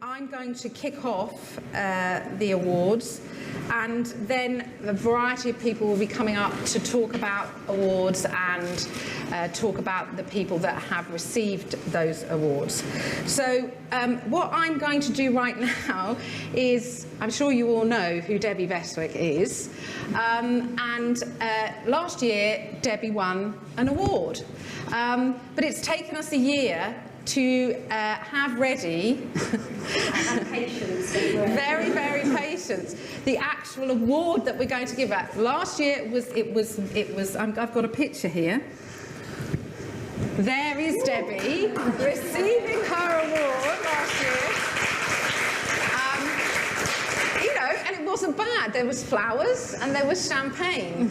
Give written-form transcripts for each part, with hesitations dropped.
I'm going to kick off the awards, and then a variety of people will be coming up to talk about awards and talk about the people that have received those awards. So what I'm going to do right now is, I'm sure you all know who Debbie Bestwick is, and last year Debbie won an award, but it's taken us a year to have ready very, very patient, the actual award that we're going to give out. Last year it was I've got a picture here. There is Debbie receiving her award last year. And it wasn't bad. There was flowers and there was champagne.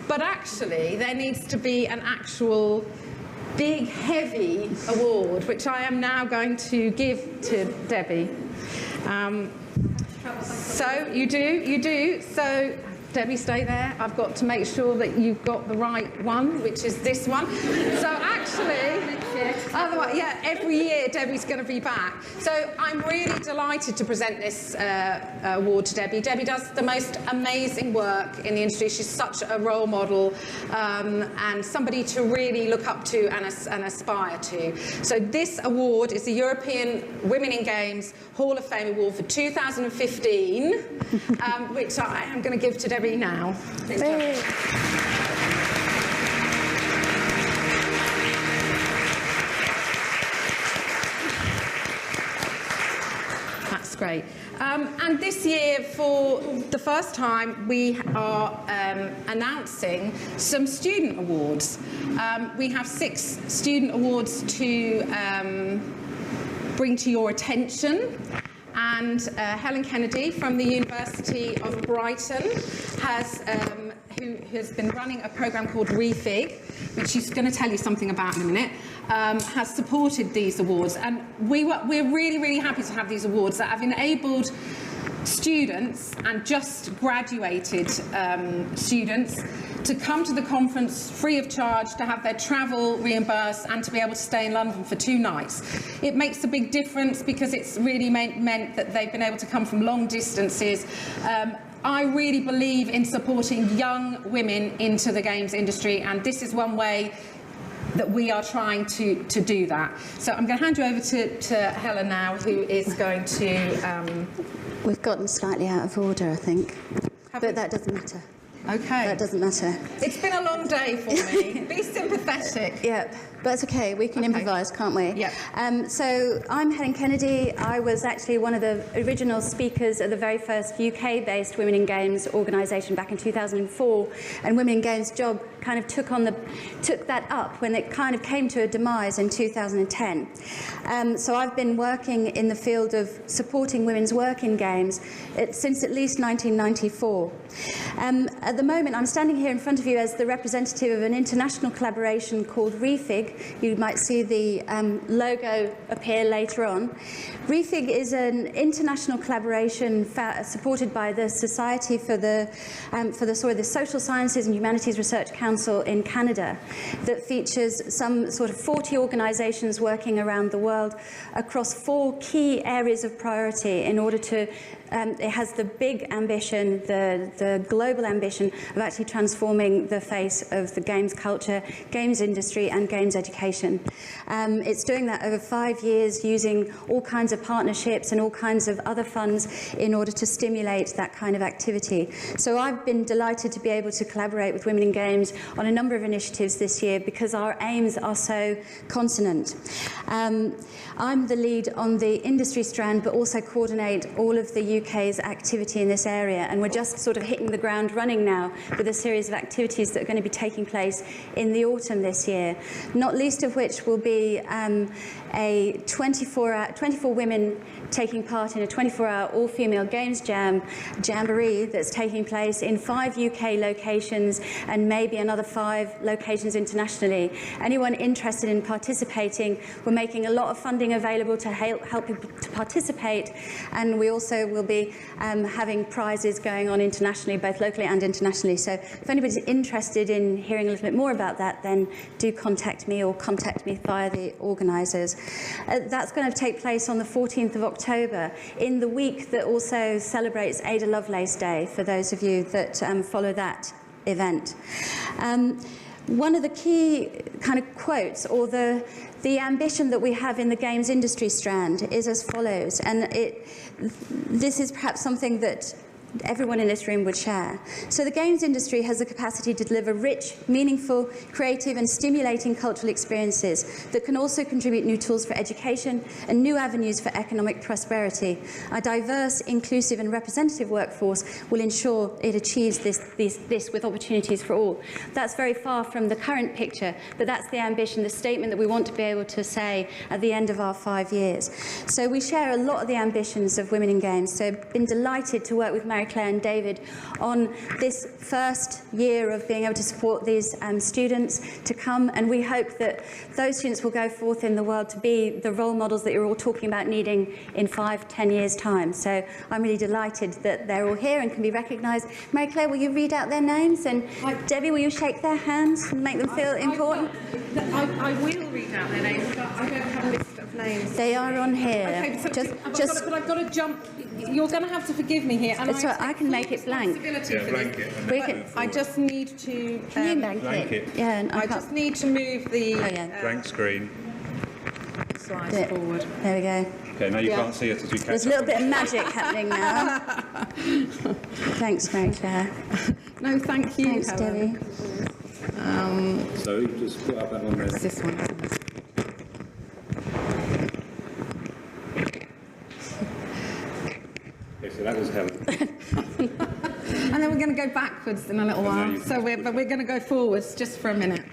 But actually there needs to be an actual big, heavy award, which I am now going to give to Debbie. So you do. So Debbie, stay there. I've got to make sure that you've got the right one, which is this one. So actually, otherwise, yeah, every year Debbie's going to be back. So I'm really delighted to present this award to Debbie. Debbie does the most amazing work in the industry. She's such a role model and somebody to really look up to and aspire to. So this award is the European Women in Games Hall of Fame Award for 2015, which I am going to give to Debbie now. That's great. And this year, for the first time, we are announcing some student awards. We have 6 student awards to bring to your attention. And Helen Kennedy from the University of Brighton who has been running a programme called ReFig, which she's going to tell you something about in a minute, has supported these awards. And we're really, really happy to have these awards that have enabled students and just graduated students to come to the conference free of charge, to have their travel reimbursed and to be able to stay in London for 2 nights. It makes a big difference because it's really meant that they've been able to come from long distances. I really believe in supporting young women into the games industry, and this is one way that we are trying to do that. So I'm going to hand you over to Helen now, who is going to... We've gotten slightly out of order, I think, but that doesn't matter. Okay. That doesn't matter. It's been a long day for me. Be sympathetic. Yeah, but it's okay. We can improvise, can't we? Yeah. So I'm Helen Kennedy. I was actually one of the original speakers at the very first UK-based Women in Games organisation back in 2004, and Women in Games job kind of took that up when it kind of came to a demise in 2010. So I've been working in the field of supporting women's work in games since at least 1994. At the moment, I'm standing here in front of you as the representative of an international collaboration called ReFig. You might see the logo appear later on. ReFig is an international collaboration supported by the Society for the Social Sciences and Humanities Research Council in Canada, that features some sort of 40 organisations working around the world across 4 key areas of priority in order to it has the big ambition, the global ambition of actually transforming the face of the games culture, games industry and games education. It's doing that over 5 years using all kinds of partnerships and all kinds of other funds in order to stimulate that kind of activity. So I've been delighted to be able to collaborate with Women in Games on a number of initiatives this year because our aims are so consonant. I'm the lead on the industry strand, but also coordinate all of the UK's activity in this area, and we're just sort of hitting the ground running now with a series of activities that are going to be taking place in the autumn this year, not least of which will be a 24 women taking part in a 24-hour all-female games jamboree that's taking place in 5 UK locations and maybe another 5 locations internationally. Anyone interested in participating, we're making a lot of funding available to help people to participate, and we also will be having prizes going on internationally, both locally and internationally. So if anybody's interested in hearing a little bit more about that, then do contact me or contact me via the organisers. That's going to take place on the 14th of October, in the week that also celebrates Ada Lovelace Day, for those of you that follow that event. One of the key kind of quotes, or the ambition that we have in the games industry strand, is as follows, and this is perhaps something that everyone in this room would share. So the games industry has the capacity to deliver rich, meaningful, creative and stimulating cultural experiences that can also contribute new tools for education and new avenues for economic prosperity. A diverse, inclusive and representative workforce will ensure it achieves this with opportunities for all. That's very far from the current picture, but that's the ambition, the statement that we want to be able to say at the end of our 5 years. So we share a lot of the ambitions of Women in Games. So I've been delighted to work with Mary Claire and David on this first year of being able to support these students to come, and we hope that those students will go forth in the world to be the role models that you're all talking about needing in 5-10 years' time. So I'm really delighted that they're all here and can be recognised. Mary Claire, will you read out their names? And Debbie, will you shake their hands and make them feel important? I will read out their names, but I don't have a list of names. They are on here. Okay, so but I've got to jump. You're going to have to forgive me here. And That's right, I can make it blank. I just need to... Can you blank it? Yeah, and I just need to move the... blank screen. Slides forward. There we go. Okay, now you can't see it as you catch There's a little bit of magic happening now. Thanks, Mary Claire. No, thank you. Thanks, Debbie. So just put up that one there. This one. Okay, so that was Helen. And then we're going to go backwards in a little while. So we're going to go forwards just for a minute.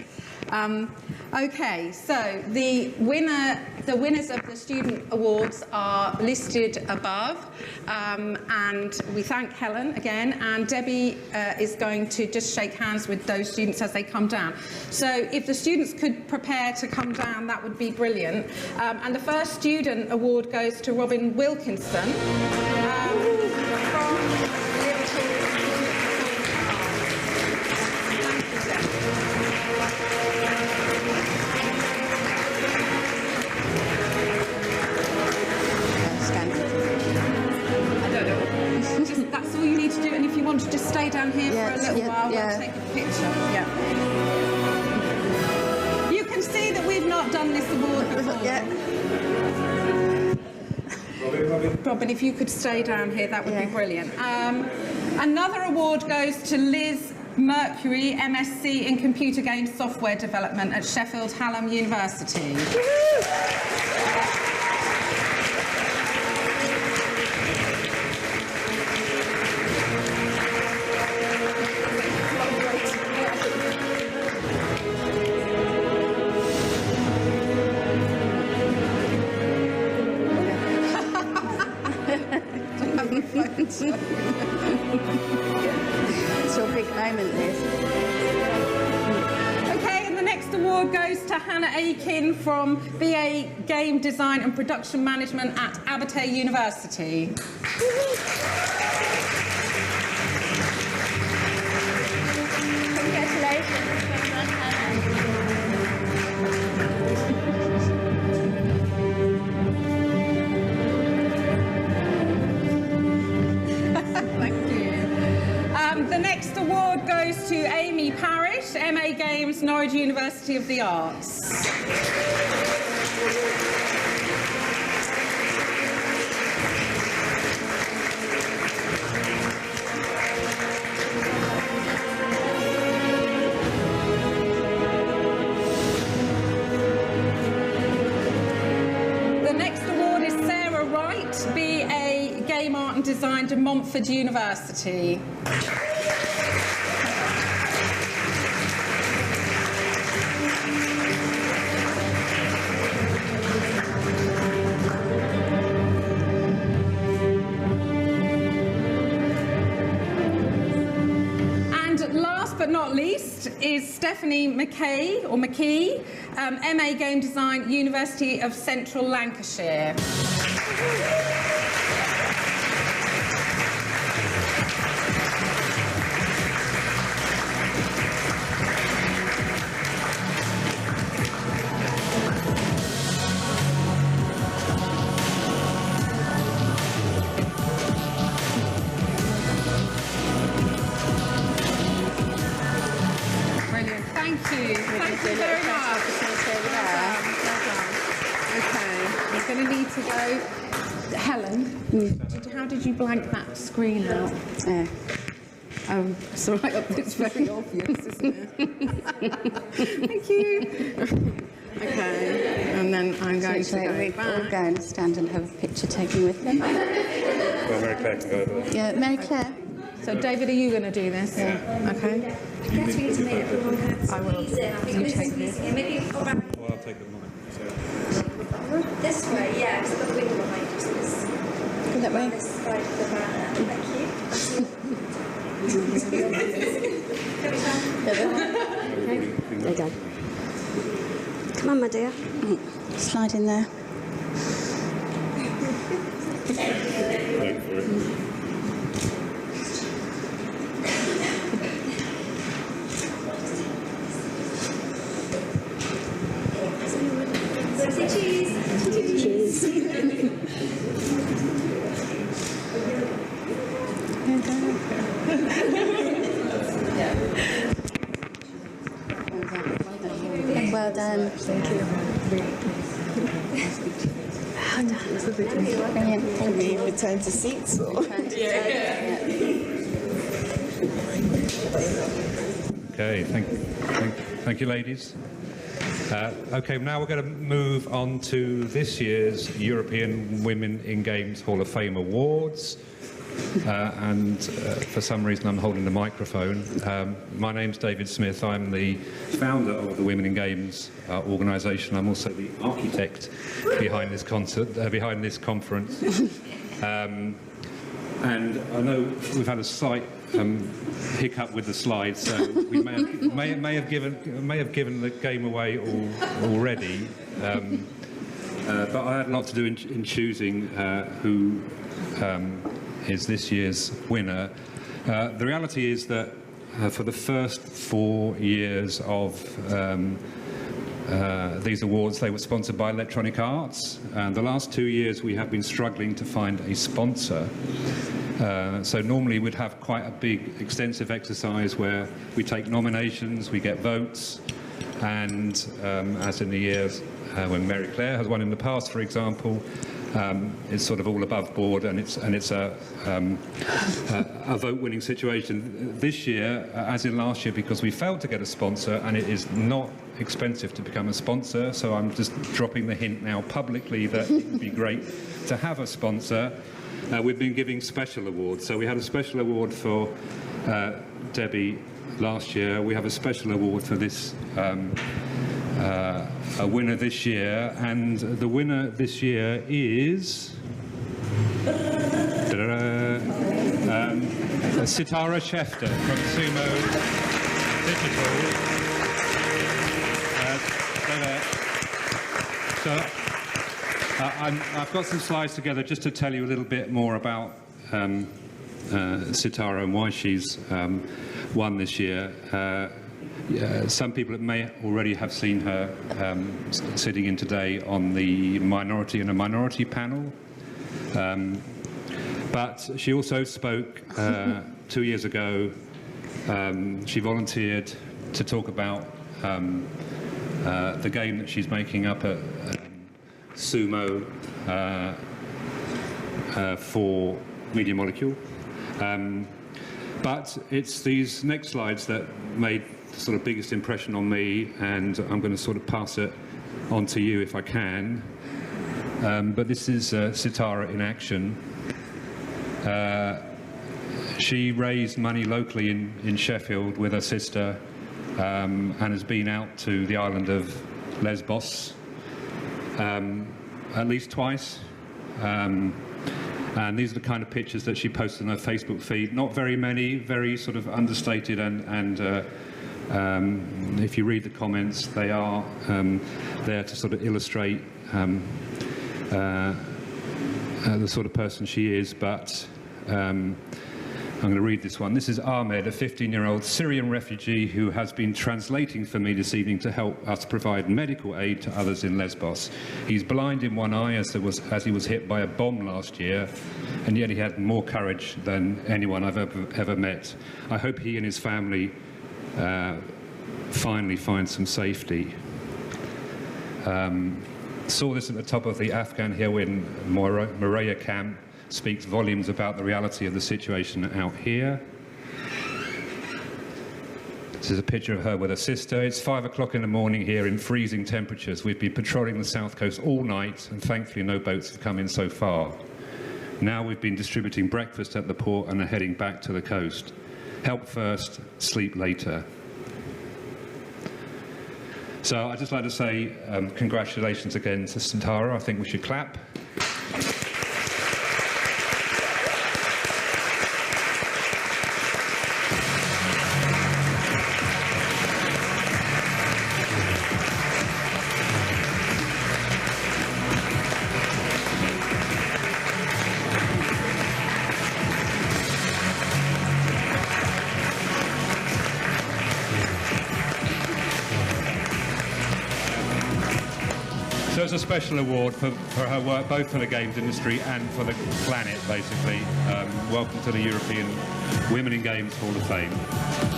Okay, so the winners of the student awards are listed above, and we thank Helen again, and Debbie is going to just shake hands with those students as they come down. So if the students could prepare to come down, that would be brilliant. And the first student award goes to Robin Wilkinson from Liverpool. Thank you, Debbie. That's all you need to do, and if you want to just stay down here for a little while, we'll take a picture. Yeah. You can see that we've not done this award before. Robin, if you could stay down here, that would be brilliant. Another award goes to Liz Mercury, MSc in Computer Game Software Development at Sheffield Hallam University. It's your big moment, Liz. Okay, and the next award goes to Hannah Aiken from BA Game Design and Production Management at Abertay University. Congratulations. The next award goes to Amy Parrish, MA Games, Norwich University of the Arts. The next award is Sarah Wright, BA Game Art and Design to Montfort University. But not least is Stephanie McKee, MA Game Design, University of Central Lancashire. Thank you. Thank you very much. Okay, you're going to need to go. Helen, how did you blank that screen out? It's all right, it's very obvious, isn't it? Thank you. Okay, and then I'm going to go We're all back. going to stand and have a picture taken with them. Well, Mary Claire can go over there. Yeah, Mary Claire. So, David, are you going to do this? Yeah. Okay. That's for you to make everyone have I will. You take this. Maybe Well, I'll take the mic. So. this way, yeah, because I've got the window behind you. So this, Go that way. this side of the banner. Thank you. There you go. Come on, my dear. Slide in there. Wait for it. Cheers. Well done. Thank you. Brilliant. Thank you. Return to seats. Or? Okay, thank you, ladies. Okay, now we're going to move on to this year's European Women in Games Hall of Fame Awards. For some reason I'm holding the microphone. My name's David Smith. I'm the founder of the Women in Games organisation. I'm also the architect behind this behind this conference. And I know we've had a slight hiccup with the slides, so we may have given the game away already. But I had a lot to do in choosing who is this year's winner. The reality is that for the first 4 years of these awards, they were sponsored by Electronic Arts, and the last 2 years we have been struggling to find a sponsor. So normally we'd have quite a big, extensive exercise where we take nominations, we get votes, and as in the years when Mary Claire has won in the past, for example, it's sort of all above board, and it's a vote-winning situation. This year, as in last year, because we failed to get a sponsor, and it is not expensive to become a sponsor, so I'm just dropping the hint now publicly that it would be great to have a sponsor. We've been giving special awards. So we had a special award for Debbie last year. We have a special award for this a winner this year, and the winner this year is Sitara Schefter from Sumo Digital. I've got some slides together just to tell you a little bit more about Sitara and why she's won this year. Some people may already have seen her sitting in today on the Minority and a Minority panel. But she also spoke 2 years ago. She volunteered to talk about the game that she's making up at Sumo for Media Molecule. But it's these next slides that made the sort of biggest impression on me, and I'm going to sort of pass it on to you if I can. But this is Sitara in action. She raised money locally in Sheffield with her sister, and has been out to the island of Lesbos at least twice. And these are the kind of pictures that she posted on her Facebook feed. Not very many, very sort of understated, and if you read the comments, they are there to sort of illustrate the sort of person she is. But I'm going to read this one. This is Ahmed, a 15-year-old Syrian refugee who has been translating for me this evening to help us provide medical aid to others in Lesbos. He's blind in one eye as he was hit by a bomb last year, and yet he had more courage than anyone I've ever met. I hope he and his family finally find some safety. Saw this at the top of the Afghan hill in Morea camp. Speaks volumes about the reality of the situation out here. This is a picture of her with her sister. It's 5 o'clock in the morning here in freezing temperatures. We've been patrolling the south coast all night, and thankfully no boats have come in so far. Now we've been distributing breakfast at the port and are heading back to the coast. Help first, sleep later. So I'd just like to say congratulations again to Sitara. I think we should clap. So it's a special award for her work, both for the games industry and for the planet, basically. Welcome to the European Women in Games Hall of Fame.